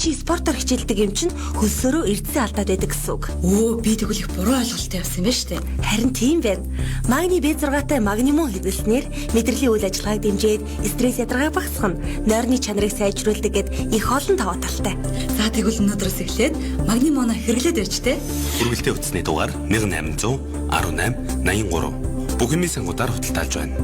чи спортоор хичээлдэг юм чинь хөлсөөрөө эрдэсээ алдаад байдаг гэсэн үг. Өө би тэгвэл их буруу ойлголттой явсан юм байна шүү дээ. Харин тийм байна. Магний B6-тай магнимум хэвлэснээр мэдрэлийн үйл ажиллагааг дэмжиж, стресс ядаргааг багасгах нь нойрны чанарыг сайжруулдаг гэд их олон даваа талтай. За тэгвэл өнөөдрөөс эхлээд магнимоно хэрэглээд ирж тэ. Үргэлжлээ утасны дугаар 1800 18 83. Бүх юмний сангуудаар худалдаалж байна.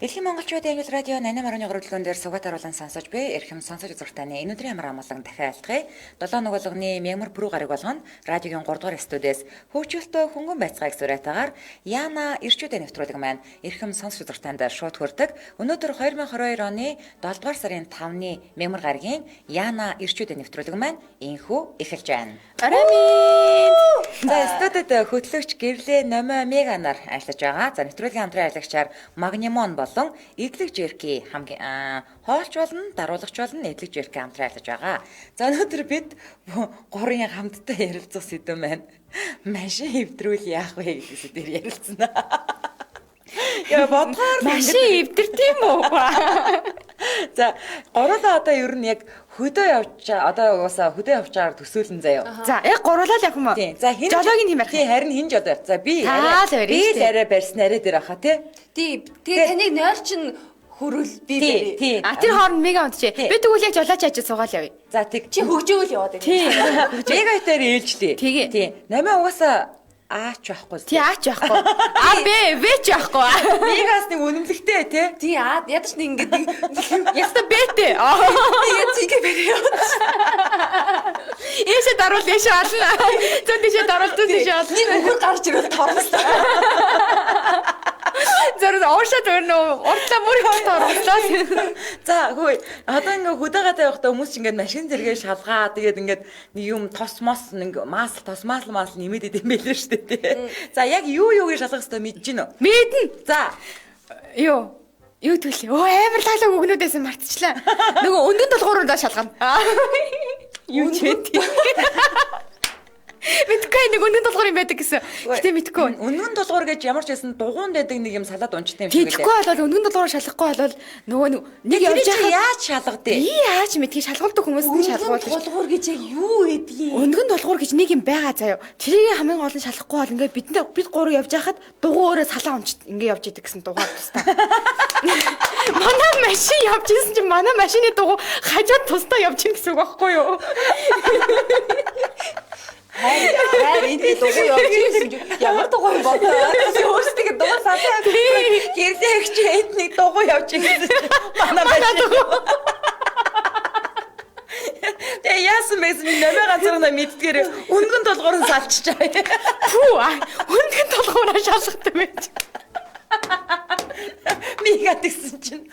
Дэлхийн монголчуудын англи радио 88.3 дэлгүүн дээр сугатаар болон сонсож буй эрхэм сонсож зуртааны энэ өдрийн амар амгалан дахин айлтгая. 7 нүгэлгний мягмар пүрэв гараг болгоно радиогийн 3 дугаар студиэс хөгжөлтөө хөнгөн байцгааг сүрэтагаар Яна ирчүүдийн нэвтрүүлэг маань эрхэм сонсож зуртаанд шууд хүрдэг. Өнөөдөр 2022 оны 7 дугаар сарын 5-ны мягмар гарагийн Яна ирчүүдийн нэвтрүүлэг маань инхүү эхэлж байна. Арамин. За студид хөтлөгч Гэрлээ Номо Меганаар ажиллаж байгаа. За нэвтрүүлгийн хамтран аялагчаар Магнимон болон Эдлэг Жерки хамгийн хоолч болно, даруулагч болно, Эдлэг Жерки хамтран ажиллаж байгаа. За өнөөдөр бид гурийн хамтдаа ярилцах сэдв маань машин хэвдрүүл яах вэ гэсэн дээр ярилцсан. Яа бодгоор Машин эвдэр тийм үү? За гурлаа одоо ер нь яг хөдөө явж одоо угаасаа хөдөө явчаар төсөөлөн заяа. За яг гурлаа л явах юм уу? Тийм. За хин жолоогийн тийм ярих. Тийм харин хин жолоо. За би арай барьсан арай дээр аха тий. Тэгээ таныг нойр чин хөрвөл би бэрээ. Тийм. Тэр хооронд мега унтчээ. Би тэгвэл яг жолооч ажиж суугаал явъя. За тэг Чи хөгжөөл яваад байна. тийм. Мега дээр ээлжлээ. Тэгээ. Тийм. Намаа угаасаа аач байхгүй. Тий аач байхгүй. Вэч байхгүй. Мегаас нэг үнэмлэгтэй тий. Тий ядаж нэг ингэдэг Яста бэтэ. яа цэгээ бэрээ. Ийшээ даруул ийшээ олно. Зүүн тийшээ даруул зүүн тийшээ олно. Нэг өхөр гарч ирэл торлоо. Зэрэг уушаа зөрнө уртлаа мөр торлоо. За хөөе. Одоо ингээ хөдөөгөөтэй явахдаа хүмүүс ч ингээ машин зэрэгээ шалгаа. Тэгээд ингээд нэг юм тос мос нэг мас нэмээд идэм байлээ шүү дээ тий. За яг юуг шалгах хэрэгтэй мэдэж гинөө. Мэднэ. За Юу төлөө. Амар лайлаг өгнүүдээс мартчихлаа. Нөгөө өндөн толгууруулаа шалгана. Юу ч вэ? Мэдгүй нэг өндөн толгуур юм байдаг гэсэн. Гэтэ мэдгүй. Өнөн толгуур гэж ямар ч байсан дугуйн дэдэг нэг юм салаад унчтай юм шиг Тэгэхгүй болол өндөн толгуур шалгахгүй болол нөгөө нэг явж байхад яаж шалгадээ? яаж мэдгийг шалгуулдаг хүмүүс нь шалгуулдаг. Толгуур гэж яг юу гэдгийг. Өндгөн толгуур гэж нэг юм байгаа заяа. Тэрийг хамгийн гол нь шалгахгүй бол ингээд бид гурав явж байхад дугуй өөрөө салаа унчт ингээд явж идэг гэсэн дугаар тустаа. Манай машин явж исэн чинь манай машины дугуй хажууд тустаа явж ийн гэсэн үг байхгүй юу? Хайр энэ дугуй явж ирсэн чинь ямар дугуй бодоо. Өөрсдөө дугуй салаа. Гэрлээ их чи энд нэг дугуй явж ирсэн. Манай машин. Тэгээ яасан байсан нэмээ ганцаараа мэддгээр өндгөн толгоор нь салчихаа. Фүү өндгөн толгуураа шалгадаг байж. Мига тэгсэн чинь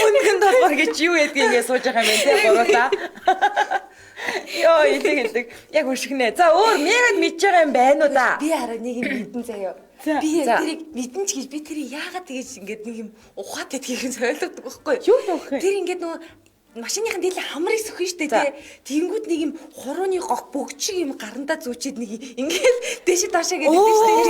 өндгөн толгоор гэж юу гэдгийг ингэ сууж байгаа юм тий гуруулаа. Йоо илэг. Яг өшгнэ. За өөр мегад мэдж байгаа юм байна уу да? Би хараа нэг юм мэдэн заяа. Би яг тэрийг мэдэн ч гэж би тэрийг яагаад тэгэж ингээд нэг юм ухаад гэдгийг ойлгодог байхгүй юу? Юу вэ? Тэр ингээд нөгөө машиныхан дийлэн хамрыг сөхөн штэ тий. Тэнгүүд нэг юм хурууны гох бөгчиг юм гарандаа зүүчээд нэг ингээд дэшид таашаа гэдэг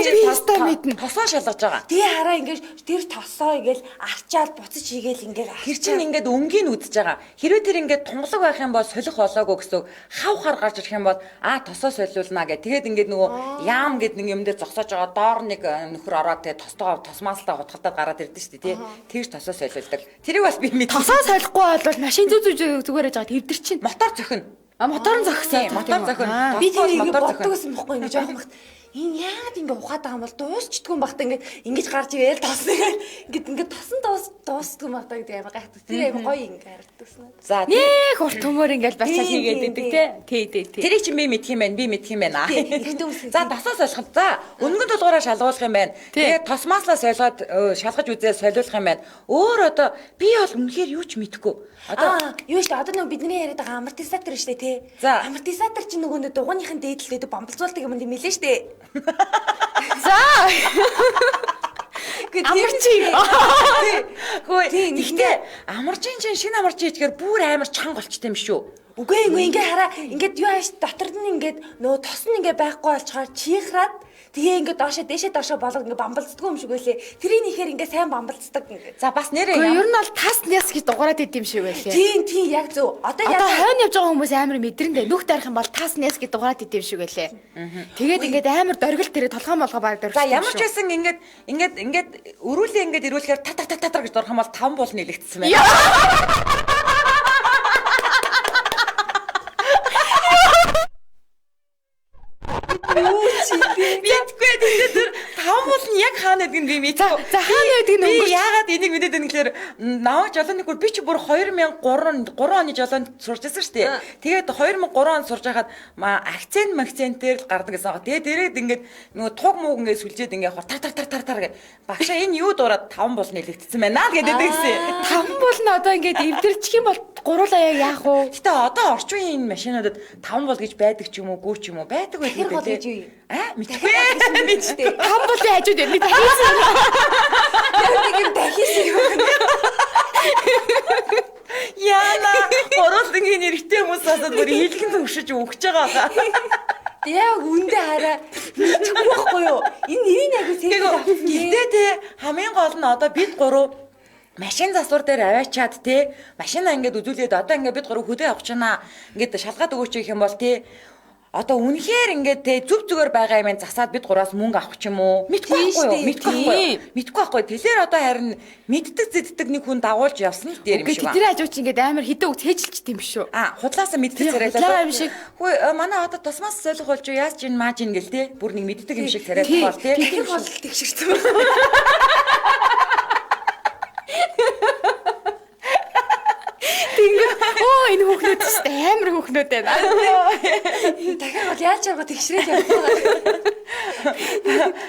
чинь мэднэ. Тосоо шалгаж байгаа. тий хараа ингээд тэр тосоо ингээл арчаад буцаж хийгээл ингээд Тэр чинь ингээд өнгийг үдчихэж байгаа. Хэрвээ тэр ингээд тунгалаг байх юм бол солих болоогүй гэсэн хавхаар гарч ирэх юм бол тосоо солиулнаа гэх. Тэгээд ингээд нөгөө яам гэд нэг юм дээр зогсоож байгаа доор нэг нөхөр ороод тэгээд тосмаастай хутгалтаад гараад ирдэ штэ тий. Тэгж тосоо солиулдаг. Тэрийг бас би мэдээ. Тосоо солихгүй бол машин зүгээр яж байгаа хэвдэр чинь. Мотор зөхөн. Мотор нь зогсоо. Мотор зөхөн. би тэр ингээд боддог гэсэн бохгүй ингээд жоох махт энэ яагаад ингэ ухаад байгаа юм бол дуусчдгүй юм багтаа ингэж гарч игээл тосноо ингээд тосон дуусдгүй юм багтаа гэдэг амар гайхдаг. Тэр амар гоё ингэ харагдсан. За нэг урт төмөр ингээд бацаа хийгээд идэг тий. Тэрийг чинь би мэдх юм байна. Би мэдх юм байна. За тосоо солих. За өнгөн толгоороо шалгуулах юм байна. Тэгээд тосмааслаа солиод шалгаж үзээ солиулах юм байна. Өөр одоо би бол үнэхээр юу ч мэдэхгүй. Одоо юу штэ одоо нэг бидний яриад байгаа амортизатор штэ тий. Амортизатор чинь нөгөө дугууныхын дээдлээд бамбалзуулдаг юм димэлээ штэ. За. Амарчин. Хөөе. Гэхдээ амарчин чинь шинэ амарчин ихээр бүр амар чанга болчтой юм шүү. Үгүй ингээ хараа ингээд юу ааш дотор нь ингээд нөө тос нь ингээ байхгүй болчоор чихраад тэгээ ингээ дээшээ доошоо болго ингээ бамбалцдаг юм шиг байлээ. Тэрийн ихээр ингээ сайн бамбалцдаг ингээ. За бас нэрээ. Гэхдээ ер нь бол тас няс гэж дугаараад идэм шиг байлээ. Тийм яг зөв. Одоо хойно явж байгаа хүмүүс амар мэдрэндээ нүх дарах юм бол тас няс гэж дугаараад идэм шиг байлээ. Тэгээд ингээд амар дөргөл тэрэ толгой молгоо баг дөргөл. За ямар ч байсан ингээд өрүүлээ ингээд ирүүлэхээр татар гэж дурах юм бол 5 буул нэлэгдсэн байна. Мэдгүй тэгээд 5 буул нь яг хаана гэдэг нь би мэдгүй. За хаана гэдэг нь өнгөрч. Яагаад энийг мэдээд байна гэхээр наваг жолооны бүр би ч бүр 2003 оны жолоонд сурч байсан шүү дээ. Тэгээд 2003 онд сурж байхад акцентээр л гардаг гэсэн байгаа. Тэгээд дээрээд ингээд нөгөө туг мууг ингээд сүлжээд ингээд тар гэж багшаа энэ юу дуураад 5 буул нэлэгдсэн байна гэдэг гэсэн. 5 буул нь одоо ингээд эвдэрчих юм бол гуруулаа яах вэ? Гэтэ одоо орчин үеийн машинуудад 5 буул гэж байдаг ч юм уу, гүү ч юм уу байдаг байдаг үү? Мэдгүй. Мэдтэй. 5 буулын хажууд байна. Дахисан. Яг нэг дахисан юм. Яна гуруулын эрэгтэй хүмүүс асууд бүр хийлгэн төвшөж өгч байгаа. Яг үндэ хараа мэдчихгүй байхгүй юу? Энэ нэрийн аягүй сэтэл. Гэтэ те хамгийн гол нь одоо бид гурав машин засвар дээр аваачаад те машина ингээд үзүүлээд одоо ингээд бид гурав хөдөө явах чана ингээд шалгаад өгөөч гэх юм бол те одоо үнэхээр ингээд те зүг зүгээр байгаа юм засаад бид гураас мөнгө авах ч юм уу мэдгүй байхгүй тэлэр одоо харин мэддэг зэддэг нэг хүн дагуулж явсан л дээр юм шиг ба. Тэр хажууч ингээд амар хідэн үг цээжилчт юм шүү. Худлаасаа мэддэг царайлаа юм шиг. Хөөе манай одоо тусмаас солих болж яаж чин мааж ин гэл те бүр нэг мэддэг юм шиг царайлах бол те. Тэр бол тэгшэрсэн. Энэ хүүхнүүд ч амар хүүхнүүд байна. Дахиад бол яаж чарга тэгшрээд явах.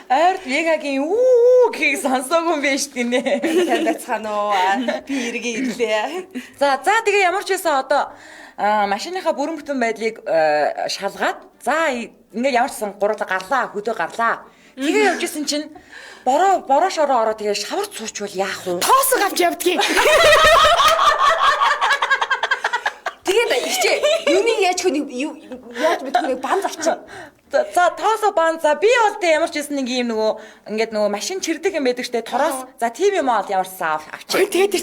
Ард ягагийн үү гэх сонсоогүй юм биш гинэ. Тань бацхан уу би эргээ ирлээ. За тэгээ ямар ч байсан одоо машиныхаа бүрэн бүтэн байдлыг шалгаад за ингээд ямар ч сан гурлаа гарлаа хөдөө гарлаа. Тэгээ явж исэн чинь бороо шороо ороо тэгээ шаварч суучвал яах вэ? Тоосог авч явдгийг. Тэгээд ихчээ юуны яаж мэдгүй нэг бан авчих. За тоосоо бан за би бол тэ ямар ч байсан нэг юм нөгөө машин чирдэг юм байдаг штэ тороос за тийм юм аа ямар ч сав авчих. Тэгээд тэр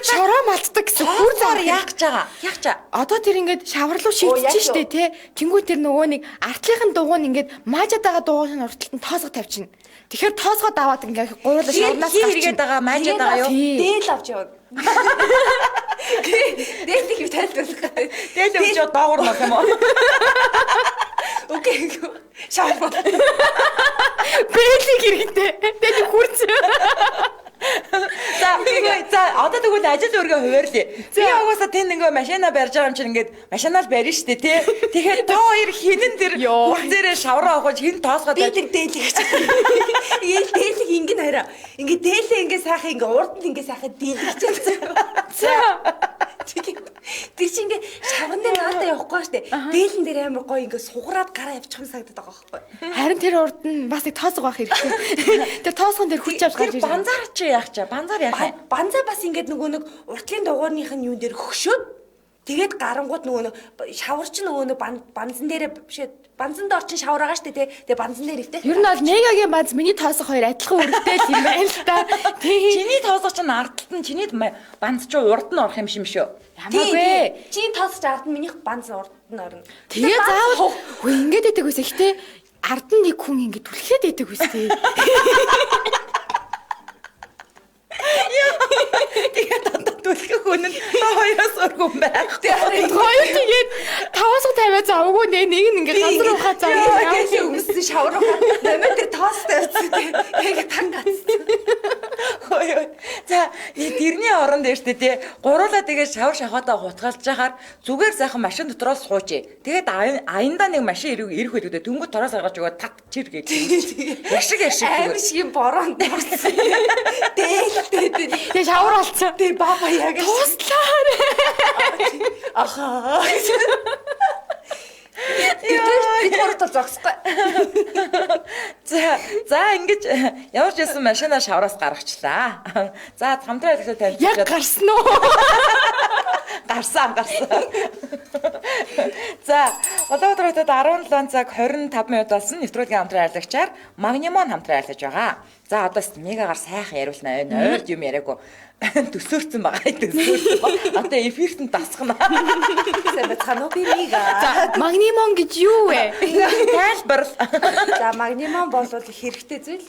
чинь шороо малтдаг гэсэн бүр зар яах гэж байгаа. Яах чаа. Одоо тэр ингээд шавар руу шигдэж штэ тий. Тэнгүү тэр нөгөө нэг артлынхын дугуй нь ингээд маажаад байгаа дугуйн урталт нь тоосго тавьчихна. Тэгэхээр тоосгоо даваад ингээд гуруулаа шавнаас гарчихгээд байгаа маажаад байгаа юу? Дээл авч яваа. Дээл их тайлбарлах. Дээл өгч доогор болох юм уу? Окей. Шаваа. Бэлэг хэрэгтэй. Дээл хүрц. За одоо тэгвэл ажил өөргөө хуваарлаа. Би угаасаа тэнд ингээ машина барьж байгаа юм чинь ингээд машинаа л барина штэ тий. Тэгэхээр та хоёр хинэн тэр хүрцээрээ шавраа авах хин тоосгоод би тэр дээлэг гэж. Ийм дээлэг ингэн хараа. Ингээ дээлээ ингээ сайхан ингээ урд нь ингээ сайхан дийлгэж байгаа. Тэр чинь ингээ шавган дээр наадаа явахгүй штэ. Дээлэн дээр амар гоё ингээ сугараад гараа явчих юм санагдаад байгаа байхгүй. Харин тэр урд нь бас нэг тоосго байх хэрэгтэй. Тэр тоосгон дээр хүч авч гарч ирсэн. Банзаар чи яах чаа? Банзаар яах юм? Банзаа бас ингээ нөгөө нэг уртлын дугуурных нь юун дээр хөшөөд тэгээд гарангууд нөгөө шаварч нөгөө банзан дээр бишээ банзан доор чин шавар байгаа штэ тий. Тэгээ банзан дээр ивтэй. Ер нь бол Негагийн банз миний тоосго хоёр адилхан үрдэл юм байна л та. Чиний тоосго чинь ардлт нь чиний банз чи урд нь орох юм шиг шүү. Ямаагүй. Чиний тоосго ард нь минийх банз урд нь орно. Тэгээ заавал хөө ингэж идэг үсэ ихтэй ард нь нэг хүн ингэ түлхээд идэг үсэ. Тэгээд дандаа түлхэх хүн нь хоёроос өргөн байх. Тэгээд хоёр тэгээд тавсаг тавиа завгүй нэг нь ингээ газар ухаа завгүй. Яагаад өмсөн шавар ухаа. Нэмэтэр тоостой ирсэн. Яг тангаас. Хөөе. За тэрний орон дээр штэ тий. Гуруулаа тэгээд шавар шахаатаа хутгалж жахаар зүгээр сайхан машин дотроос суучээ. Тэгээд аяндаа нэг машин ирэх байлгүй. Дөнгөж тороос гаргаж өгөө тат чир гэж. Яшиг. Аим шиг бороонд дурсан. Тэгээ шавар олцсон. Тэгээ баба яг туслаа. Ахаа. бид гуравт бол зогсохгүй. За ингэж ямар ч байсан машина шавраас гаргачлаа. За хамтран хэлэхэд танилцуулаад. Яг гарсан уу? Гарсан. За, Улаанбаатар хотод 17 цаг 25 минут болсон нэвтрүүлгийн хамтран хайрлагчаар Магнимон хамтран хайрлаж байгаа. За, одоо мегагаар сайхан яриулнаа. Ойрд юм яриаггүй. Төсөөрцөн байгаа. Одоо эфирт нь дасгана. Бацхан уу би мега. За, Магнимон гэж юу вэ? Тайлбар. За, магнимон бол хэрэгтэй зүйл.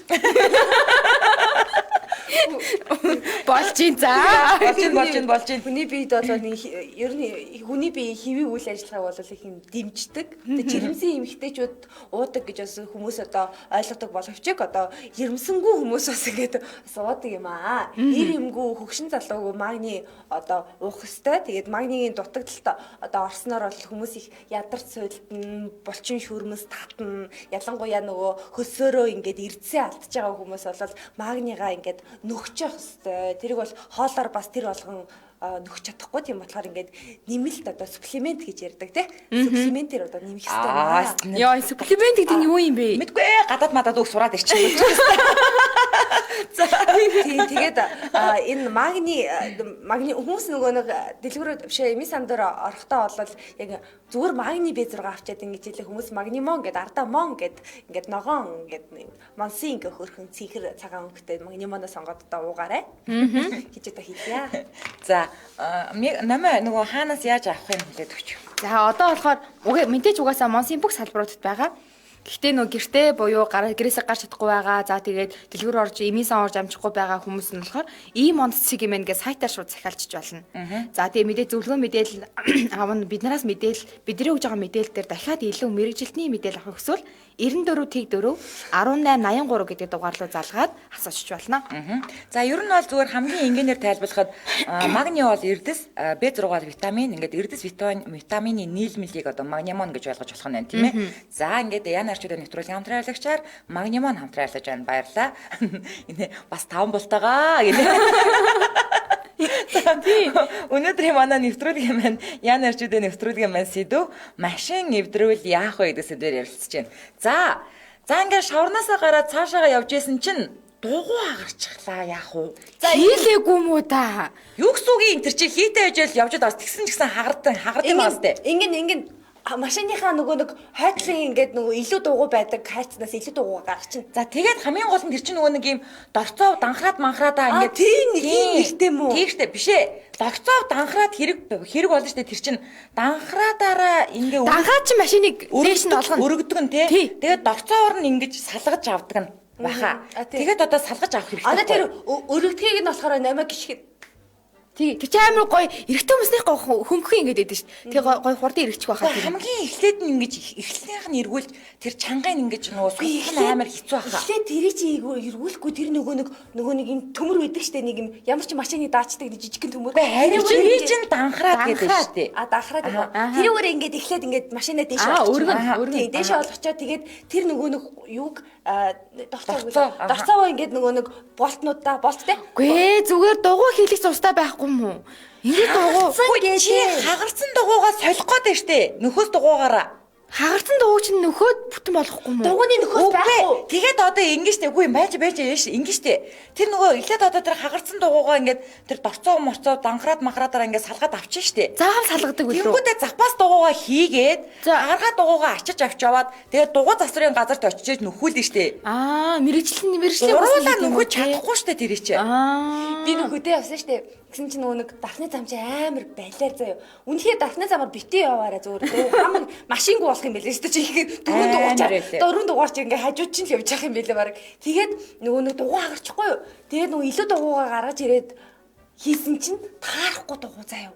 Болж ин за. Болж ин. Хүний биед бол ер нь хүний бие хэвийн үйл ажиллагааг бол их юм дэмждэг. Тэгээ жирэмсэн эмэгтэйчүүд уудаг гэж бас хүмүүс одоо ойлгодог боловч одоо жирэмсэнгүй хүмүүс бас ингээд уудаг юм аа. Ир юмгүй хөгшин залуугүй магний одоо уух хэвээр. Тэгээд магнигийн дутагдалтай одоо орсноор бол хүмүүс их ядарч суйлдна, булчин шүрмэс татна. Ялангуяа нөгөө хөсөөрөө ингээд эрдсээ алдчихж байгаа хүмүүс бол магнигаа ингээд нөхч явах хэвээр. Тэрийг бол хоолоор бас тэр болгон нөхч чадахгүй тийм болохоор ингээд нэмэлт одоо суплемент гэж ярьдаг тий. Суплементээр одоо нэмэх хэрэгтэй. Яа, суплемент гэдэг нь юу юм бэ? Мэдгүй гадаад мадад үг сураад ирчихсэн. Тэгээд энэ магни хүмүүс нөгөө нэг дэлгүүрүүд бишээ эми самдаар орохдоо бол яг зүгээр магни B6 авчаад ингэж хэлээ хүмүүс магнимон гэд ардаа мон гэд ингээд ногоон гэд монсын ингээ хөрхөн цихэр цагаан өнгөтэй магнимоноос сонгоод одоо уугаарай гэж одоо хэлье. За намаа нөгөө хаанаас яаж авах юм хэлээд өгч. За одоо болохоор мэдээж угаасаа монсын бүх салбаруудад байгаа. Гэхдээ нөгөө гэртээ буюу гэрээсээ гарч чадахгүй байгаа. За тэгээд дэлгүүр орж эмээсэн орж амжихгүй байгаа хүмүүс нь болохоор ийм онд цэг юм гээд сайтаар шууд захиалчиж болно. За тэгээд мэдээ зөвлөгөө мэдээлэл авна биднээс мэдээлэл бидний өгж байгаа мэдээлэл дээр дахиад илүү мэрэгжилтний мэдээлэл авах хүсвэл 94-4 1883 гэдэг дугаар руу залгаад асуучж болно. За ер нь бол зүгээр хамгийн энгийнээр тайлбарлахад магний бол эрдэс, B6 бол витамин, ингээд эрдэс витамины нийлмэлийг одоо магнимон гэж ойлгож болох нь байна тийм ээ. За ингээд яна арчуудын нэвтрүүлгийн хамтран хайрлагчаар магнимон хамтран хайрлаж байна. Баярлалаа. Энэ бас 5 бултагаа гэнэ. Өнөөдрийн манай нэвтрүүлгийн маань яна арчуудын нэвтрүүлгийн маань сэдв машин эвдрүүл яах вэ гэдэг сэдвээр ярилцж байна. За ингээд шавнаасаа гараад цаашаага явж исэн чинь дугуй агарчихлаа яах вэ? За хийлээгүй мүү та. Юу гэсэн үг юм тэр чи хийтэй ажил явж байгаа тэгсэн ч гэсэн хагардаг байгаас тээ. Ингээд машиныхаа нөгөө нэг хайцлын ингээд нөгөө илүү дугуй байдаг хайцнаас илүү дугуй гаргачихна. За тэгээд хамгийн гол нь тэр чинь нөгөө нэг юм дорцоо данхраад манхраадаа ингээд тийм нэртэй мүү? Тийм штэ бишээ. Дорцоо данхраад хэрэг болно штэ тэр чинь данхраадаараа ингээ данхраад чи машиныг дээш нь олгоно. Өргөдөг нь тий. Тэгээд дорцоогоор нь ингэж салгаж авдаг нь баха. Тэгээд одоо салгаж авах хэрэгтэй. Одоо тэр өргөдгийг нь болохоор 8 гიშгэд. Тэр чи амар гоё эрэгтэй хүмүүсийн хөмхөн ингэж байдаг шүү дээ. Тэгээ гоё хурдан эргэчих байхаа тэр. Хамгийн эхлээд нь ингэж эхлэлийнх нь эргүүлж тэр чангыг ингэж нөгөө суулгах нь амар хэцүү байхаа. Эхлээд тэрий чи эргүүлэхгүй тэр нөгөө нэг юм төмөр байдаг штэ нэг юм ямар ч машины даачдаг жижигхэн төмөр. Харин тэрий чинь данхраад гэдэг штэ. Данхраад байгаа. Тэрүүгээр ингэж эхлээд ингэж машинаа дээш өргөн. Тийм дээш олгочоо тэгээд тэр нөгөө нэг юуг дорцоо ингэж нөгөө нэг болтнуудаа болттэй. Гүй зүгээр дугуй хийлэх зурстай байхгүй юм уу? Ингэ дугуй чи хагарсан дугуйгаа солих гээд байна штэ. Нөхөөс дугуйгаараа. Хагарсан дугуй чинь нөхөд бүтэн болохгүй юм уу? Дугуйны нөхөс байхгүй. Тэгээд одоо ингэ штэ. Үгүй байж ингэ штэ. Тэр нөгөө эхлээд одоо тэр хагарсан дугуйгаа ингээд тэр дорцоо морцоо данхраад махраадаар ингээд салгаад авчин штэ. Заавал салгадаг үү? Тэнгүүдээ запас дугуйгаа хийгээд гаргаад дугуйгаа ачиж авч яваад тэгээд дугуй засварын газарт очиж нөхүүлнэ штэ. Мэргэжлийн уруулаа нөхөж чадахгүй штэ тэр чи. Би нөхөдөө явсан штэ. Гэсэн чинь нөгөө нэг дархны зам чи амар байлаар заяа. Үнэхээр дархны замаар битээ яваараа зүгээр. Хамаг машингүй болох юм байлээ шүү дээ. Чи их дөрөв дугаар чи ингээ хажууд чинь л явж явах юм байлээ баг. Тэгээд нөгөө нэг дугуй хагарчихгүй юу. Тэгээд нөгөө илүү дугуйгаа гаргаж ирээд хийсэн чинь таарахгүй дугуй заяа.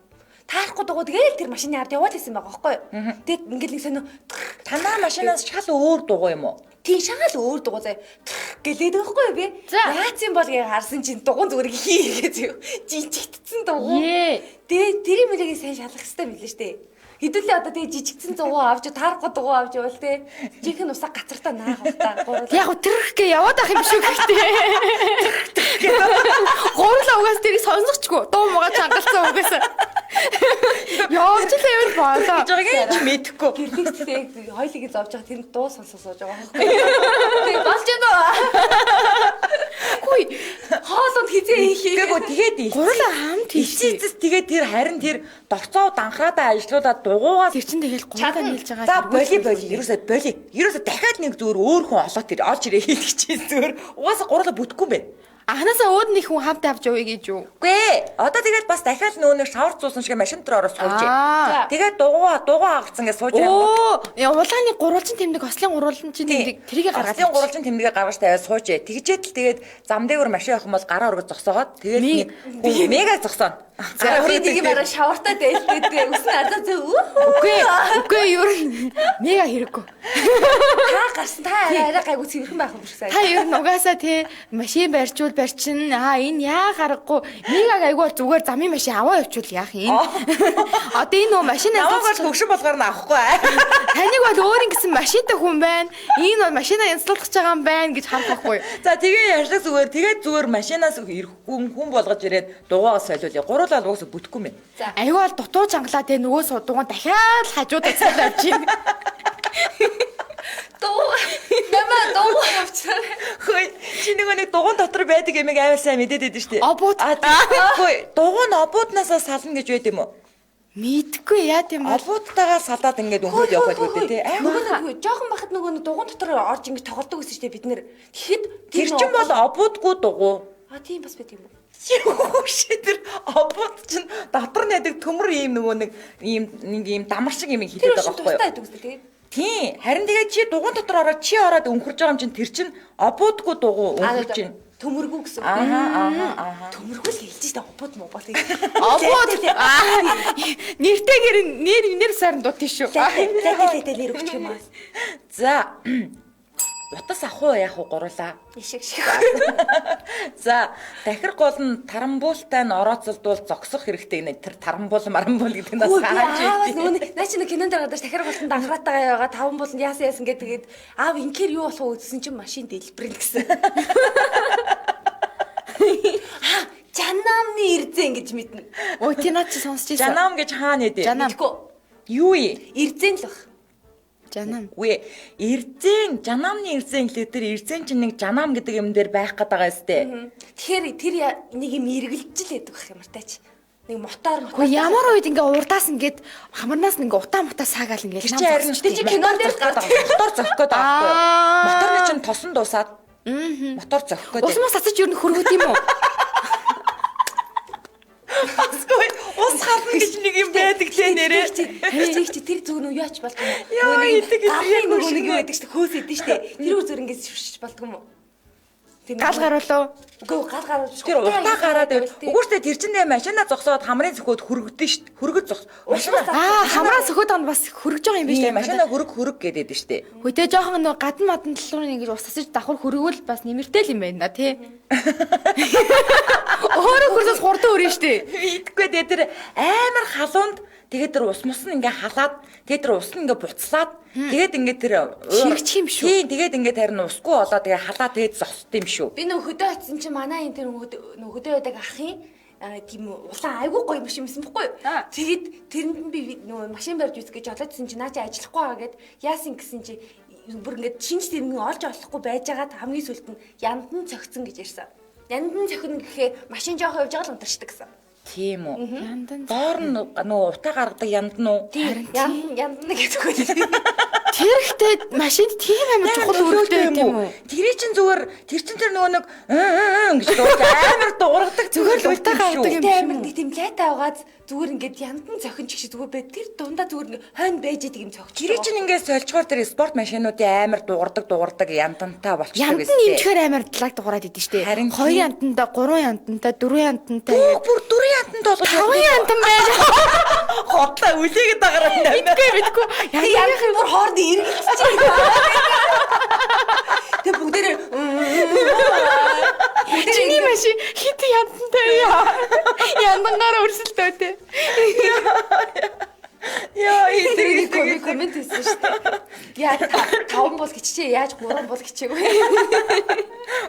Таарахгүй дугуй тэгээд тэр машины ард яваад исэн байгаа байхгүй юу. Тэгээд ингээл нэг сонио танаа машинаас шал өөр дугуй юм уу? Тийм шагаал өөр дугуй заяа. Гэлээд байхгүй юу би? Яац юм бол гээ харсан чинь дугуй зүгээр хийгээ зөө. Жижигтсэн дугуй. Тэгээд тэрийн мөлийг сайн шалгах хэрэгтэй билээ штэ. Хэдүүлээ одоо тэгээ жижигцэн дугуй авч таарахгүй дугуй авч явал те. Жинхэнэ усаа гацартаа наах удаа. Яг тэрх гээ яваад ах юм шүү гэхдээ. Гурлаа угаас тэрийг сонсохгүй. Дуу муугаа чангалцсан угаас. Явж л яваад болоо. гэж байгааг ч мэдэхгүй. гэрлэгтэй хоёлыг зовж байгаа тэр дуу сонсож сууж байгаа байхгүй. Тэгээ болж байна уу? Хүй Хоолонд хизээ Тэгээгөө тэгээд гурлаа хамт хийчихээ. Ичээцэс тэгээд тэр харин тэр дорцоо данхраадаа ажиллуулаад дугуугаа Тэр чинь тэгэл гурлаа нийлж байгаа. за ерөөсөө дахиад нэг зүгээр өөр хүн олоод тэр олж ирээ хийх чинь зүгээр угаасаа гурлаа бүтггүй юм байна. Анханасаа өөд нэг хүн хамт авч явъя гэж юу? Үгүй ээ. Одоо тэгээд бас дахиад нөгөө нэг шавар зуусан шиг машин дээр ороод сууж. Аа. Тэгээд дугуй авцсан гэж сууж байгаа. Оо, улааны гурвалжин тэмдэг, ослын гурвалжин тэмдэг тэрийг гаргаад. Гаслын гурвалжин тэмдэгээ гаргаж тавиад сууж. Тэгжээд л тэгээд зам дээгүүр машин явах юм бол гараа өргөж зогсоогоод тэгээд нэг хүн мега зогсооно. За би нэг юм арай шавартаа дээлтэй өснө ардаа зөө. Үгүй юу мега хэрэггүй. Та гарсан та арай гайгүй цэвэрхэн байх юм шиг сайн. Та ер нь угаасаа те машин барьчул барьчин энэ яа гарахгүй мега гайгүй бол зүгээр замын машин аваа явуул яах юм. Одоо энэ нөө машинаа Аваагаар хөвшин болгоор нь авахгүй. таныг бол өөр ингэсэн машинтай хүн байна. Энэ бол машинаа инсталлах гэж байгаа юм байна гэж харахгүй. За тэгээ яшлаг зүгээр машинаас ирэх хүн болгож ирээд дугаагаа солиулъя. Гуруулаа угаасаа бүтэхгүй юм байна. Аюу бол дутуу чангалаа те нөгөө судууган дахиад хажуудаа цалаа авчих. Дуу. Намаа дуу авчаа. Хөөе чи нэг дугуун дотор байдаг юмыг амар сайн мэдээд байдаг шүү дээ. Обууд. Хөөе дугуун обууднаасаа сална гэж байд юм уу? Мэдгүй яа тийм бол. Обуудтайгаа салаад ингээд өнхөд явах гэдэг тий. Нөгөө жоохон бахад нөгөө дугуун дотор орж ингэ тоглодог гэсэн чинь бид нэр тэгэхэд Тэр чин бол обуудгүй дугуй. тийм бас байт юм уу? Юу шидэр обууд чин дотор найдаг төмөр ийм нөгөө нэг ийм дамар шиг юм хийдэг байгаа байхгүй юу? байдаг үстэй тэгээд. Тийм. Харин тэгээд чи дугуун дотор ороод чи ороод өнхөрж байгаа юм чин тэр чин обуудгүй дугуй өнхөрж чинь. Төмөргүү гэсэн. Аа. Төмөргүү л хэлж штэ обууд муу бол. Обууд. Нэртэйгэр нэр сарын дут тийш шүү. Лээ нэр өгч юм аа. За. Утас ах уу яах уу гурлаа. Ишиг шиг. За, дахир гол нь тарамбуултай нь орооцолдвол зогсох хэрэгтэй нэ тэр тарамбуул гэдэг нь бас хааж нөгөө наа чи нэг кинонд гараад дахир голтон данхраатайгаа яваа таван буланд яасан гэдэг аав инкер юу болох вэ гэсэн чинь машин дэлбэрнэ гэсэн. Жанамны ирзэн гэж мэднэ. Ой тий наад чи сонсч ийсэн. Жанам гэж хаана нэдэ? Мэдгүй. Юу ээ? Ирзэн л бах. Жанам. Үгүй жанамны ирзэн хэлээ тэр ирзэн чинь нэг жанам гэдэг юм дээр байх гээд байгаа өстэй. Тэгэхээр тэр нэг юм эргэлж л яддаг бах ямар тач. Нэг мотор. Хөө ямар үед ингээ урдаас ингээд хамарнаас ингээ утаа саагаал ингээ Тэр чинь харин чи кинонд дээр мотор зохих гээд байгаа байхгүй. Моторны чинь тосон дуусаад. Мотор зохих гээд. ус мас цацаж юу хөргөт юм уу? Асгүй ус хална гэж нэг юм байдаг лээ нэрээ. Тэр зүгээр нь юу яач болдгоо. Яа идэг яг нөгөө нэг юу байдаг шүү дээ хөөс идэв шүү дээ. Тэр үр зүгээр ингээд шүршиж болдгоо юм уу? Гал гаруулаа. Үгүй гал гараад шүү. Тэр утаа гараад үгүйсээ тэр чинь машина зогсоод хамрын зөвхөд хөргөдөн шүү дээ. Хөргөж зогс. Машина Хамраа сөхөд он бас хөргөж байгаа юм биш үү? машина хөрг гэдэг дээ шүү дээ. Хөтэ жоохон нөгөө гадна мадан талуурын ингэж ус цацаж давхар хөргөвөл бас нэмэртэй л юм байна тий. Өөрөө хөрсөс хурдан өрнө штэ. Идэхгүй дээ тэр амар халуунд тэгээд тэр ус мус нь ингээ халаад тэгээд тэр ус нь ингээ буцлаад тэгээд ингээ тэр Ширгчих юм шүү. Тийм тэгээд ингээ харин усгүй болоо тэгээд халаа тэгээд зогсд юм шүү. Би нөгөө хөдөө очсон чинь манай энэ тэр нөгөө хөдөө байдаг ахын тийм улаан айгүй гоё машин байсан бохгүй юу? Тэгээд тэрэнд нь би нөгөө машин барьж үзэх гэж олоодсэн чинь наа чи ажиллахгүй байгаа гэд яасан гэсэн чи бүр ингээд шинж тэрнийг олж олохгүй байжгаад хамгийн сүлд нь яндан цогцсон гэж ярьсан. Яндан цохино гэхээр машин жоохон явж байгаа л унтарчдаг гэсэн. Тийм үү. Яндан. Доор нь нөгөө утаа гаргадаг яндан уу? Яндан гэдэг үү? Тэр ихтэй машинд тийм амар чухал үүрэгтэй юм уу? Тэр чинь зүгээр тэр чинь тэр нөгөө нэг гэж амар дуургадаг Зүгээр л утаа гаргадаг юм амар нэг тийм лайта аваад зүгээр ингээд яндан цохин ч гэж зүгээр бай. Тэр дундаа зүгээр нэг хойно байж идэг юм цогч. Тэр чинь ингээд сольчгоор тэр спорт машинуудын амар дуурдаг яндантай болчихдог Яндан нэмчихээр амар талаг дуурайд идэв штэ. Харин 2 янтантай, 3 янтантай, 4 янтантай. бүр 4 янтанд болгож 5 янтан байж. хотлоо үлээгээд байгаа юм. Мэдгүй. Яндан бүр хоорд эргэлж тэг бүгдээрээ Чиний машин хит янтантай яа. Яндангаараа өрсөлдөө те. Яа идэг коммент хийсэн шүү дээ. Яа 5 бол гिचчээ яаж 3 бол гिचээгүй.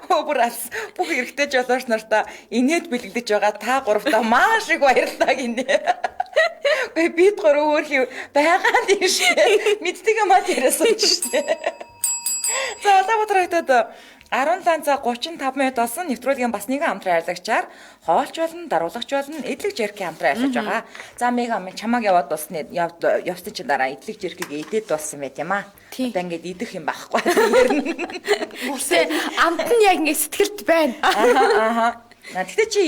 Образ бүх эрэгтэй жолооч нартаа инээд бэлэгдэж байгаа та гуравтаа маш их баярлалаа гинэ. Гэ бид гурав өөр байгаа юм шиг мэддэг юм аа тэрээс шүү дээ. За Улаанбаатар хотод 17 цаг 35 минут болсон нэвтрүүлгийн бас нэгэн хамтран хайрлагчаар хоолч болон даруулагч болон эдлэг жеркийн хамтран ажиллаж байгаа. За мега чамааг яваад дуусны явсан чинь дараа эдлэг жеркийг идээд дууссан байт юм аа. Одоо ингээд идэх юм байхгүй. Үсээ амт нь яг ингээд сэтгэлд байна. Ааха. Тэгтээ чи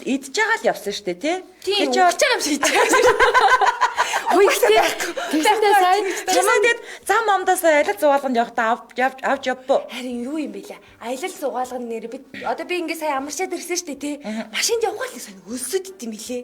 идж байгаа л явсан шүү дээ тий. Тийм уучж байгаа юм шиг идэж байгаа. Үгүй тэгсэндээ сайн чамаадэд зам амдаас аялал зугаалганд явахдаа авч явбуу. Харин юу юм бэ лээ? Аялал зугаалганд нэр бид одоо би ингээ сайн амарчаад ирсэн шүү дээ тий. Машинд явхаар л сонь өлсөд идэм билээ.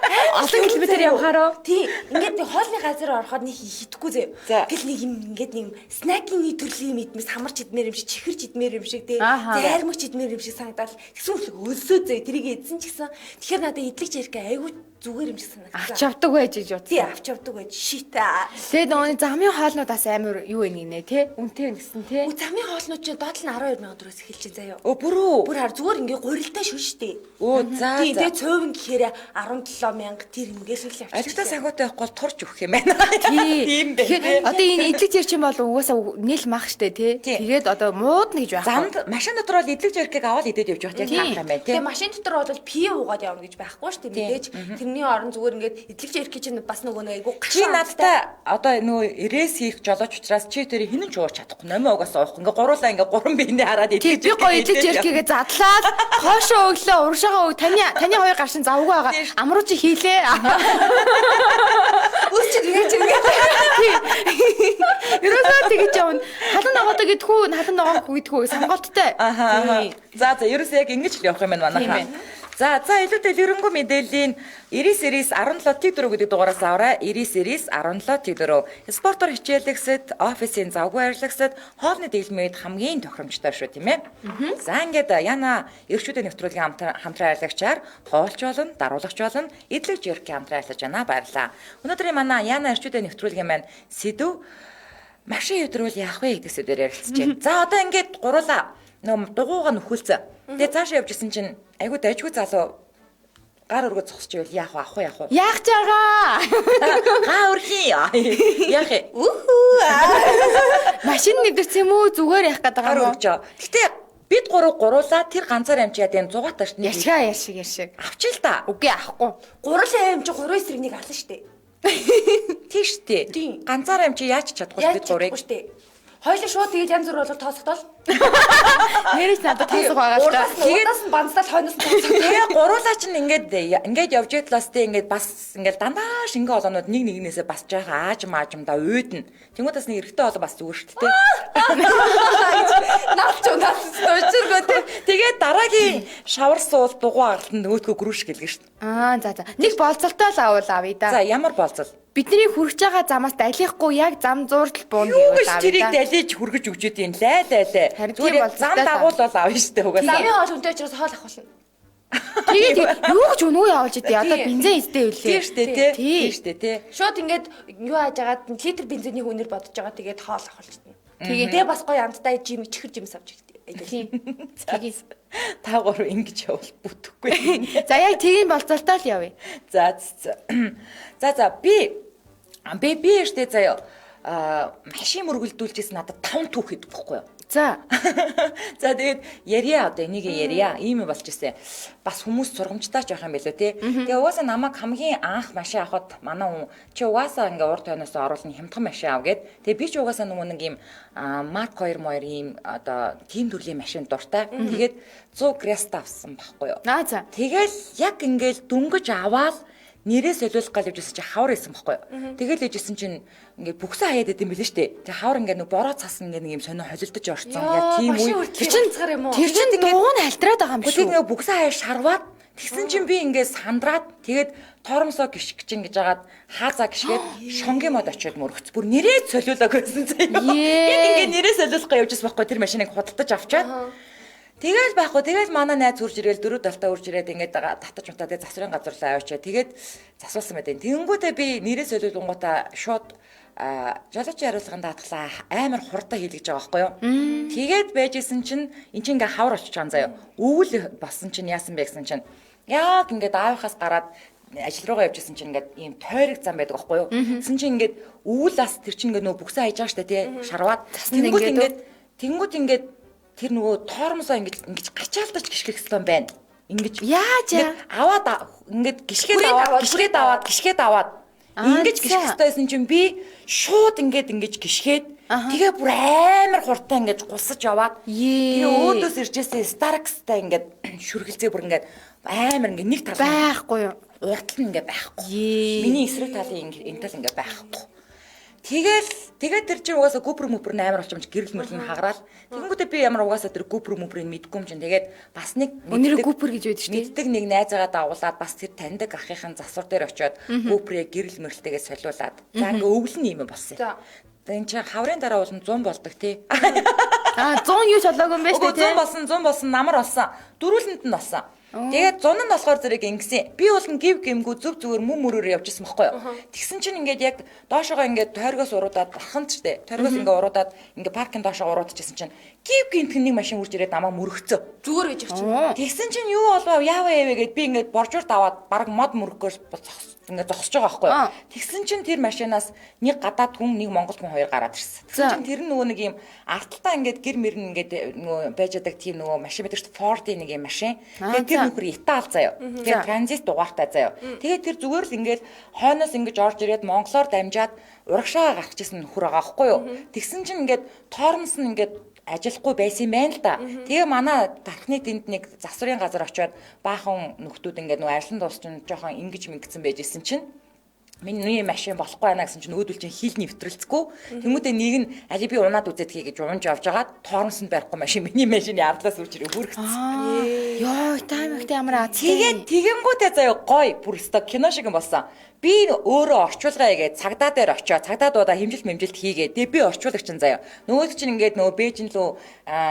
олон километр явахаараа тий. Ингээд хоолны газар ороход нэг хитгэхгүй зөө. Гэл нэг юм ингээд нэг снакийн төрлийн юм идмээс хамарч идмээр юм шиг чихэрч идмээр юм шиг тий. Зайрмагч идмээр юм шиг санагдал. Тэгсэн үл өлсөө зөө. Тэрийг эзэн ч гэсэн. Тэгэхээр надад идлэг жирк айгүй зүгээр юм шиг санагдав. авч явдаг байж гэж бод. Тий авч явдаг байж шита. Тэгээд нөгөө замын хоолнуудаас амар юу вэ нэ тий? Үнэтэй гэсэн тий? Замын хоолнууд чинь доод нь 12,000 төгрөгөөс эхэлж заяа. Оо бүрүү. Бүр хар зүгээр ингээ гурилтай шүү штэ. Оо за. Тий тэгээ цөөвн гэхээр 17,000 тэр ингээс л явчих. Алигдаа санхутай байхгүй бол турж өгөх юм байна. Тийм байна. Одоо энэ эдлэг зэрчин бол угаасаа нийл мах штэ тий? Тэгээд одоо муудна гэж байх. Замд машин дотор бол эдлэг жеркийг аваад идээд явж байгаа тийм хаалт юм байна тийм. Тэгээ машин дотор бол пив уугаад явна гэж байхгүй штэ мэдээж. Тэрний орон зүгээр ингээд эдлэг жерки чинь бас нөгөө нэг айгу Чи надтай одоо нөгөө ирээс хийх жолооч учраас чи тэр хинэн ч ууж чадахгүй. Номоо угаасаа уух. Ингээ гуруулаа ингээ гурван биендээ хараад тий би гоё эдлэг жеркигээ задлаад хоошоо өглөө уршаага таны хоёр гаршин завгүй байгаа. Амруу чи хийлээ. Үсч тэгээд Ерөөсөө тэгэж явна. Халан ногоодоо гэдгүү, халан ногоогүй гэдгүү сонголттой. За ерөөсөө яг ингэж л явах юм байна манайхаа. За илүү дэлгэрэнгүй мэдээллийн 99-17-4 гэдэг дугаараас аваарай. 99-17-4. Спортоор хичээлэгсэд, офисын завгүй ажиллагсад хоолны дэглэмэд хамгийн тохиромжтой шүү тийм ээ. За ингээд Яна эрхчүүдийн нэвтрүүлгийн хамтран ажиллагчаар хоолч болон, даруулагч болон, эдлэг жеркийн хамтран ажиллаж байна. Баярлалаа. Өнөөдрийн манай Яна эрхчүүдийн нэвтрүүлгийн маань сэдв машин өдрүүл яах вэ гэдэг сэдвээр ярилцчихъя. За одоо ингээд гурлаа. Нөө дугууга нөхүүлсэн. Тэгээ цаашаа явжсэн чинь айгуу дайжгүй залуу гар өргө зогсож ивэл яах вэ? Авах уу? Яах жагаа? Гаа өрхий. Яах вэ? Машин нэвдэрсэн юм уу? Зүгээр яах гээд байгаа юм уу? Гэтэ бид гуруулаа тэр ганцаар амжаад энэ 100 тааш нэг яшиг. авчил та. Үгүй авахгүй. гурлын аим чи 3 эсрэг нэг ална штэ. Тийш тий. Ганцаар амжи яаж чадахгүй бид гурыг. Хоёлоо шууд тэгээд янз бүр болол тоосготол. Нэрээс надад таасах байгаа л та. Тэгээс нь банцлал хойноос нь тоосгоо. Тэгээ гуруулаа чинь ингээд явж идлээс тэ ингээд бас ингээд дандаа шингэн олоонууд нэг нэгнээсээ басж байгаа аажмда уйдна. Тэнгүүдээс нэг эрэгтэй олоо бас зүгээр шүү дээ. Наач дуучиргоо тэ. Тэгээд дараагийн шавар суул дугуй аралтанд нөгөөдгөө гүрүүш гэлгэн шүү дээ. За. Нэг болцолтой л авъя да. За ямар болцол? Бидний хүрч байгаа замаас далихгүй яг зам зууртал бууна гэвэл авъя. Тэрийг далиж хүргэж өгчүүд юм лай. Зүгээр зам дагуул бол авна шүү дээ угаасаа. Замын хоол үнтэй учраас хоол авахулна. Тэгээд юу гэж өнөө явуулж идэв. Одоо бензин эзтэй үлээ. Тийм шүү дээ тий. Шууд ингээд юу хааж агаад литр бензиний хүнээр бодож байгаа тэгээд хоол авахулчихна. Тэгээ бас гоё амттай жим чихэр жимс авч ирдэг. Тэгээд та гурав ингэж явал бүтэхгүй. за яг тийм болцолтой л явъя. За би штэ заяа машин мөргөлдүүлжсэн надад 5 түүх идэв байхгүй юу? За. За тэгээд яриа одоо энийг яриа ийм болж ирсэн. Бас хүмүүс сургамжтай ч байх юм билүү те. Тэгээ угаасаа намайг хамгийн анх машин авахд манай хүн чи угаасаа ингээ урд тойноос оруулна хямдхан машин ав гэд. Тэгээ би ч угаасаа нөгөө нэг ийм Mark 2 ийм одоо тийм төрлийн машин дуртай. Тэгээд 100 Cresta авсан байхгүй юу? За. Тэгэл яг ингээл дүнгэж аваад нэрээ солиулах гал явжсэн чи хавар исэн байхгүй юу. Тэгэл ээжсэн чинь ингээ бүксээ хаяад идэм билээ штэ. Тэг хавар ингээ нэг бороо цас ингээ нэг юм сонио холилдож орцсон. Яг тийм үе. Тэр чинь дугуй нь алтраад байгаа юм шүү. Тэг ингээ бүксээ хаяа шарваад тэгсэн чинь би ингээ сандраад тэгээд тоормсоо гიშгэж ингэж агаад хаазаа гიშгээд шонгийн мод очиод мөргөц. Бүр нэрээ солиулааг байсан заяа. Яг ингээ нэрээ солиулах гал явжсэн байхгүй тэр машиныг худалдаж авчаад тэгэл байхгүй. Тэгэл манай найз хурж ирэл 4 талтай хурж ирээд ингээд татаж мутаа тэгээ засварын газарлаа аваачаа. Тэгээд засуулсан байдаг. Тэнгүүтээ би нэрээ солиулгонгуудаа шууд жолоочийн хариулганд даатглаа амар хурдаа хийлгэж байгаа байхгүй юу. Тэгээд байжсэн чинь эн чинь ингээ хавар очиж байгаа заяа. Өвөл болсон чинь яасан бэ гэсэн чинь яг ингээд аавынхаас гараад ажил руугаа явжсэн чинь ингээд ийм тойрог зам байдаг байхгүй юу? Тэгсэн чинь ингээд өвлас тэр чинь ингээд нөгөө бүксээ хайж байгаа штэ тий шарваад. Тэнгүүд ингээд тэр нөгөө тоормосоо ингэж гачаалдаж гიშгэх хэвээр байна. Ингэж яаж аваад ингээд гიშгээд аваад ингэж гიშгэх хэвээрсэн чинь би шууд ингэж гიშгээд тэгээ бүр амар хурдтай ингэж гусаж яваад тэгээ өөдөөс иржээсээ Starks-тай ингээд шүргэлзээ бүр ингээд амар ингээд нэг тал байхгүй юу? Уртл нь ингээд байхгүй. Миний эсрэг талын энэ тал ингээд байхгүй. Тэгээд тэр чинь угаасаа гүпр мүпр амар болчомж гэрэл мөрлөг хагараал. Тэгэнгүүтээ би ямар угаасаа тэр гүпр мүприйг мэдгүй юм чинь тэгээд бас нэг өнөрөө гүпр гэж байдаг шүү дээ. Мэддэг нэг найзаагаа дагуулад бас тэр таньдаг ахыхын засвар дээр очиод гүпрээ гэрэл мөрлөлтэйгээ солиулаад. За ингээ өвлөн юм болсон. Тэгээд энэ чинь хаврын дараа бол 100 болдог тий. 100 юу ч олоогүй юм байна шүү дээ. 100 болсон намар болсон. Дөрүүлэнд нь болсон. Тэгээд 100 нь болохоор зэрэг ингэсэн. Би бол гів гэмгүү зөв зүгээр мөн мөрөөр явжсэн байхгүй юу. Тэгсэн чинь ингээд яг доошоогоо ингээд тойргоос уруудаад бархан ч дээ. Тойргоос ингээд уруудаад ингээд паркинг доошоо уруудчихсан чинь гів гэмтэн нэг машин үрж ирээд намаа мөрөгцөө. Зүгээр байж очив. Тэгсэн чинь юу болов яаваа яваа гэд би ингээд боржуурт аваад баг мод мөрөхгөөс ингээд зогсож байгаа байхгүй юу. Тэгсэн чинь тэр машинаас нэг гадаад хүн нэг монгол хүн хоёр гараад ирсэн. Тэгсэн чинь тэр нөгөө нэг юм арталтаа ингээд гэр мөрн ингээд нөгөө байж байгаа тийм нөгөө машин байдаг шүү дээ. Ford-ийн нэг юм машин. Тэгээд тэр нөхөр Итали заяа. Тэгээд транзит дугаартай заяа. Тэгээд тэр зүгээр л ингээд хойноос ингэж орж ирээд монголоор дамжаад урагшаа гарах гэсэн нөхөр байгаа байхгүй юу. Тэгсэн чинь ингээд тоормос нь ингээд ажиллахгүй байсан юм байна л да. Тэгээ манай дархны тэнд нэг засварын газар очиод баахан нөхдүүд ингээд нөгөө арилан дуусчин жоохон ингэж мэнгцэн байж исэн чинь миний машин болохгүй байна гэсэн чинь өөдөл чинь хил нэвтрэлцгүй. Тэмүүтээ нэг нь али би унаад үзээд хий гэж унж явж байгаа. Тоормсонд барихгүй машин миний машины ардлаас үрж ирээ хүргэсэн. Йоо, таймхтай ямар аз. Тэгэнгүүтээ заяа гой бүр өстө кино шиг юм болсон. Би өөрөө орчуулгаа хийгээд цагдаа дээр очиод цагдаа дуудаа хэмжилт хийгээд тэгээ би орчуулагч нь заяа. Нөгөөд чинь ингээд нөгөө Бээжин лөө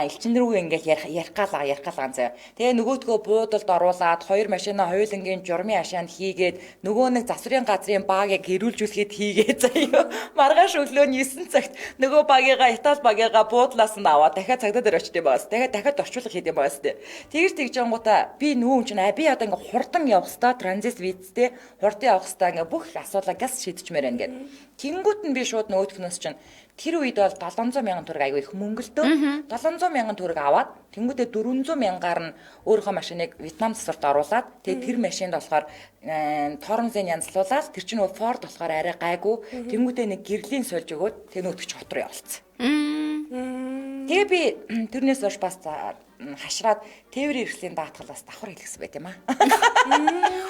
элчин рүү ингээд ярих галаа заяа. Тэгээ нөгөөдгөө буудалд оруулаад хоёр машинаа хоёулангийн журмын ашаанд хийгээд нөгөө нэг засварын газрын багийг гэрүүлжүүлэхэд хийгээд заяа. Маргааш өглөө 9 цагт нөгөө багийнхаа Итали багийнхаа буудлаас нь аваад дахиад цагдаа дээр очиж байгаас. Дахиад орчуулга хийдэм байгаас тээ. Тэгж жангуудаа би нөгөө чинь би одоо ингээд хурдан явах хэвээр транзит визтэй хурдан явах хэвээр бүх асуудлаа газ шийдчихмээр байна гэд. Тэнгүүт нь би шууд нөгөөдхнөөс чинь тэр үед бол 700 мянган төгрөг аягүй их мөнгө л дөө. 700 мянган төгрөг аваад тэнгүүтээ 400 мянгаар нь өөрийнхөө машиныг Вьетнам засварт оруулаад тэгээ тэр машинд болохоор тоормзын янзлуулаад тэр чинь нөгөө Ford болохоор арай гайгүй. Тэнгүүтээ нэг гэрлийн сольж өгөөд тэгээ нөгөөдч хот руу явуулсан. Тэгээ би тэрнээс хойш бас хашраад тээврийн хэрэгслийн даатгалаас давхар хэлгэсэн байт юм аа.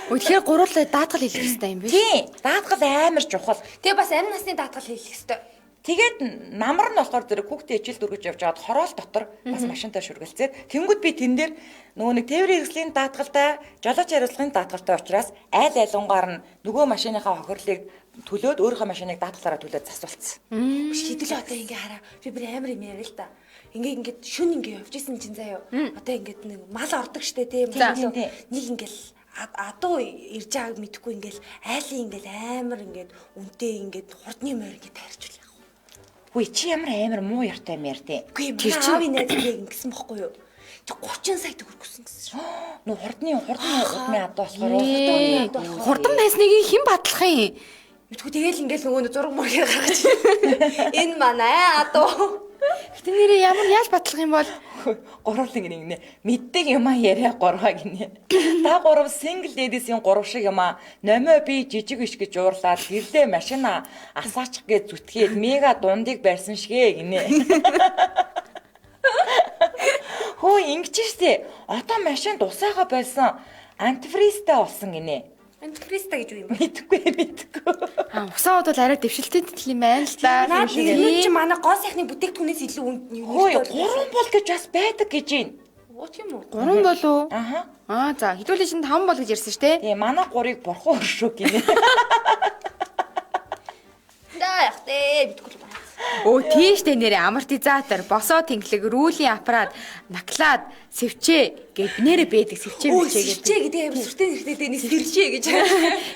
Тэгэхээр гуруулаа даатгал хэлэх хэрэгтэй юм биш? Тийм. Даатгал амар чухал. Тэгээ бас амь насны даатгал хэлэх хэрэгтэй. Тэгээд намар нь болохоор зэрэг хүүхдээ ижил дүргэж явж байгаад хороол дотор бас машинтай шүргэлцээд тэнгууд би тэн дээр нөгөө нэг тээврийн хэрэгслийн даатгалтай, жолооч хариуцлагын даатгалтай учраас айл айлунгаар нь нөгөө машиныхаа хохирлыг төлөөд өөрийнхөө машиныг даатгалаараа төлөөд засвалцсан. Шийдэл одоо ингээ хараа. Би бүр амар юм яриа л та. Ингээд шүн ингээ явж исэн чинь заяа. Одоо ингээд нэг мал ордог штэ тийм. Нэг ингээл адуу ирж байгааг мэдэхгүй ингээл айлын ингээл амар ингээд үнтэй ингээд хурдны морь ингээд тарьчихлаа. Үгүй чи ямар муу яртай юм яар тий. Үгүй аавын найзыг ингэсэн бохгүй юу? 30 сая төгрөг өгсөн гэсэн. Нөө хурдны удмын адуу болохоор хурдан найсныг хэн батлах юм? Мэдгүй тэгэл ингээл нөгөө зураг мөрөөр гаргаж. Энэ манай адуу. Гэтэ нэрээ ямар яаж батлах юм бол гурвал ингэ мэддэг юмаа яриа гурваа гинэ. Та гурав single ladies-ийн гурав шиг юмаа номоо би жижиг биш гэж уурлаад гэрлээ машина асаачих гэж зүтгээд мега дундыг барьсан шигэ гинэ. Хөө ингэж штэ. Одоо машин дусаага байсан антифризтэй болсон гинэ. Антифриста гэж юу юм бэ? Мэдгүй. Усаа бол арай дэвшилтэй тэтл юм байна л да. Наад энэ чи манай гоо сайхны бүтээгдэхүүнээс илүү үнд юм уу? Гурван бол гэж бас байдаг гэж юм. Оо тийм үү? Гурван болов уу? Аха. За хэдүүлээ чинь 5 бол гэж ярьсан шүү дээ. Тийм манай гурыг бурхан өршөө гинэ. Даа яхтээ битгүүл байна. Оо тийштэй нэрээ амортизатор, босоо тэнглэг, рүүлийн аппарат, наклаад, сэвчээ гэж нэрээ бэдэг сэвчээ мэлчээ гэдэг. Сэвчээ гэдэг амар сүртэй нэртэй нэг сэрчээ гэж.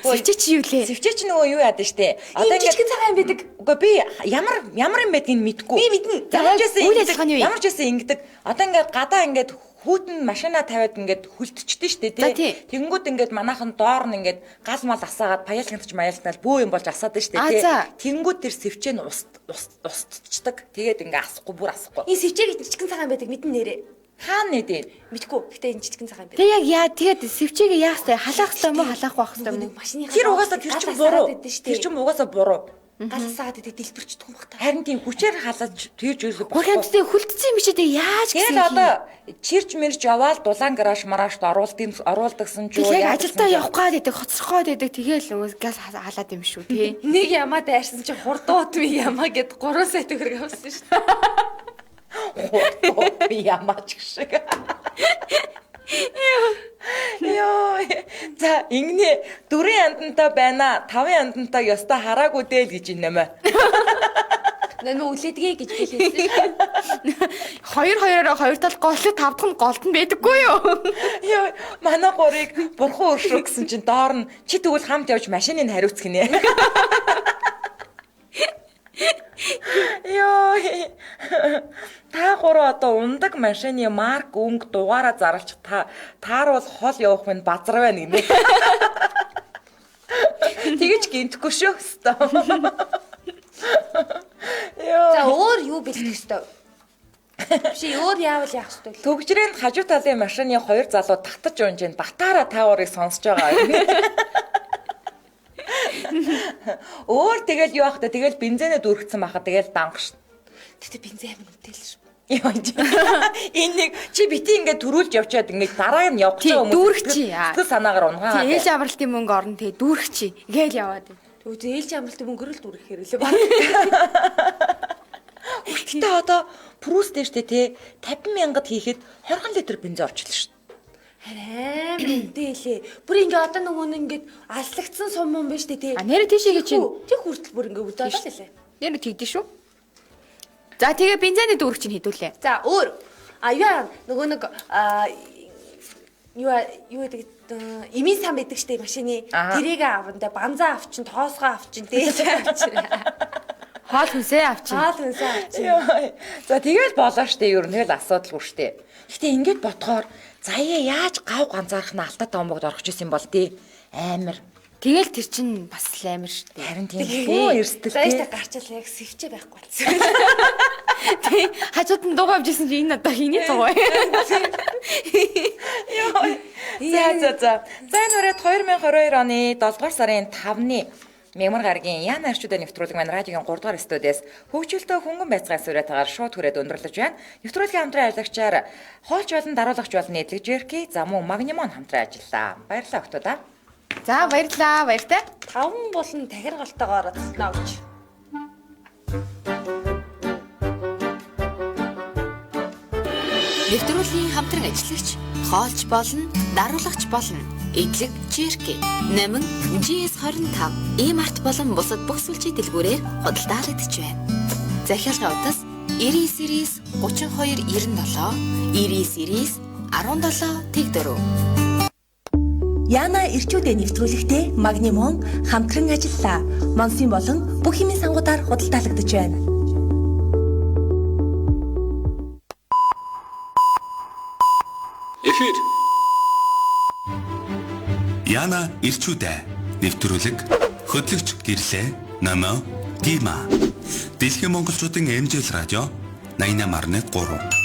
Сэвчээ чи юу лээ? Сэвчээ чи нөгөө юу яадаг штэ. Одоо ингээд цагаан юм байдаг. Үгүй би ямар юм байдгийг мэдэхгүй. Би мэднэ. Ямар ч байсан ингэдэг. Одоо ингээд гадаа ингээд хүүтэн машина тавиад ингээд хүлдчихдээ штэ За, тий. тий. Тэнгүүд ингээд манайхан доор нь ингээд гал мал асаагаад паяалгантч маялтнал бөө юм болж асаад штэ тий. За. Тэнгүүд тэр сэвчээ нь устдчихдаг. Тэгээд ингээд асахгүй бүр асахгүй. Энэ сэвчээг жижигхэн цагаан байдаг мэдэн нэрээ. Хаана нэдэ? Мэдгүй. Гэтэ энэ жижигхэн цагаан байдаг. Тэг яг яа тэгээд сэвчээгээ яах вэ? Халаах хэрэгтэй юм уу? Халаах байх хэрэгтэй юм уу? Машины Тэр угаасаа тэр чинь буруу. Тэр чинь угаасаа буруу. гал асаагаад идэг дэлбэрчдэг юм бах та. Харин тийм хүчээр халаж тэгж үгүй. Гол хамтдаа хүлдсэн юм чи тэг яаж гэсэн тэгэл одоо чирч мэрж яваал дулаан гараж марашд оруулдагсан ч юу яг ажилдаа явах гад идэг хоцрохоо идэг тэгэл нөгөө газ халаад юм шүү тий. Нэг ямаа дайрсан чи хурдууд би ямаа гэд 3 сая төгрөг авсан шүү дээ. Хурдууд би ямаа ч шиг. Йоо. За ингэнэ 4 яндантай байна. 5 яндантай ёстой хараагүй дээ л гэж нэмэ. Нэмэ үлээдгээ гэж хэлсэн. 2-2-ороо 2 тал голлог 5 дахь нь голд нь байдаггүй юу? Йоо, манай гурыг бурхан өршөө гэсэн чинь доор нь чи тэгвэл хамт явж машиныг хариуцх нэ. Йоо. Та гурав одоо ундаг машины марк өнгө дугаараа зарлж тааруул хол явах минь базар байна гинэ. Тэгэж гинтэхгүй шүү хэвээр. Йоо. За өөр юу бэлдэх ёстой? Чи өөр яавал яах ёстой вэ? Төгжрийн хажуу талын машины 2 залуу татаж унж ин батаараа тааварыг сонсож байгаа. Өөр тэгэл юу ахта тэгэл бензинээ дүүргэсэн байхад тэгэл данх ш. Тэгтээ бензин амин үтэл ш. Энэ нэг чи бити ингээд төрүүлж явчаад ингээд дараа нь явах гэж дүүргчи. Тэг санаагаар унгаагаад. Ээлж амралтын мөнгө орно тэгээ дүүргчи. Гээл яваад. Тэгвэл ээлж амралтын мөнгөөр л дүүрэх хэрэглээ баг. Гэтэ одоо Прус дээр штэ те 50,000-д хийхэд 20 литр бензин орчихлоо ш. Хараа мэдээлээ. Бүр ингээ одоо нөгөө нэг ингээд аллагдсан сум юм байна штэ тий. Нэр тийшээгээ чинь Тэг хүртэл бүр ингээ үдээд лээ. нэр тэгдэж шүү. За тэгээ бензины дүүрэг чинь хідүүлээ. За өөр аюу нөгөө нэг юу гэдэг имийн сан байдаг штэ машины тэрийг авандаа банзаа авчин тоосгоо авчин дээж авчин. Хоол хүнсээ авчин. Хаал хүнсээ авчин. За тэгэл болоо штэ ер нь тэгэл асуудалгүй штэ. Гэтэ ингээд ботхоор заяа яаж гав ганцаарх нь алтаа томбогд орох гэсэн юм бол тий амар. Тэгэл тэр чинь бас л амар шүү дээ. Харин тийм хөө эрсдэл тий. Зааштай гарчаал яг сэвчээ байхгүй болсон. Тий хажууд нь дугаа авчихсан чи энэ одоо хийний дугаа. За энэ үрээд 2022 оны 7 дугаар сарын 5-ны Мягмар гарагийн Яна арчуудаа нэвтрүүлэг маань радиогийн 3 дугаар студиэс хөгжөлтөө хөнгөн байцгаан сүрэтээр шууд хүрээд өндөрлөж байна. Нэвтрүүлгийн хамтран ажиллагчаар хоолч болон даруулагч болон нийтлэг Жерки за мөн Магнимон хамтран ажиллаа. Баярлалаа охтуудаа. За баярлаа. Баяртай. 5 болон тахиргалтайгаар оцсноо гэж. Нэвтрүүлгийн хамтран ажиллагч хоолч болон даруулагч болон эдлэг Жерки Намин GS25 E-Mart болон бусад бүх сүлжээ дэлгүүрээр худалдаалагдж байна. Захиалгын утас 99 series 32 97 99 series 17 тэгдөрөв. Яна эрчүүдээ нэвтрүүлэгтээ Магнимон хамтран ажиллаа. Монсын болон бүх хэмжээ сангуудаар худалдаалагдж байна. Эфир Яна эрчүүдээ нэвтрүүлэг хөтлөгч гэрлээ намаа Дима Дэлхийн монголчуудын MJL радио 88.3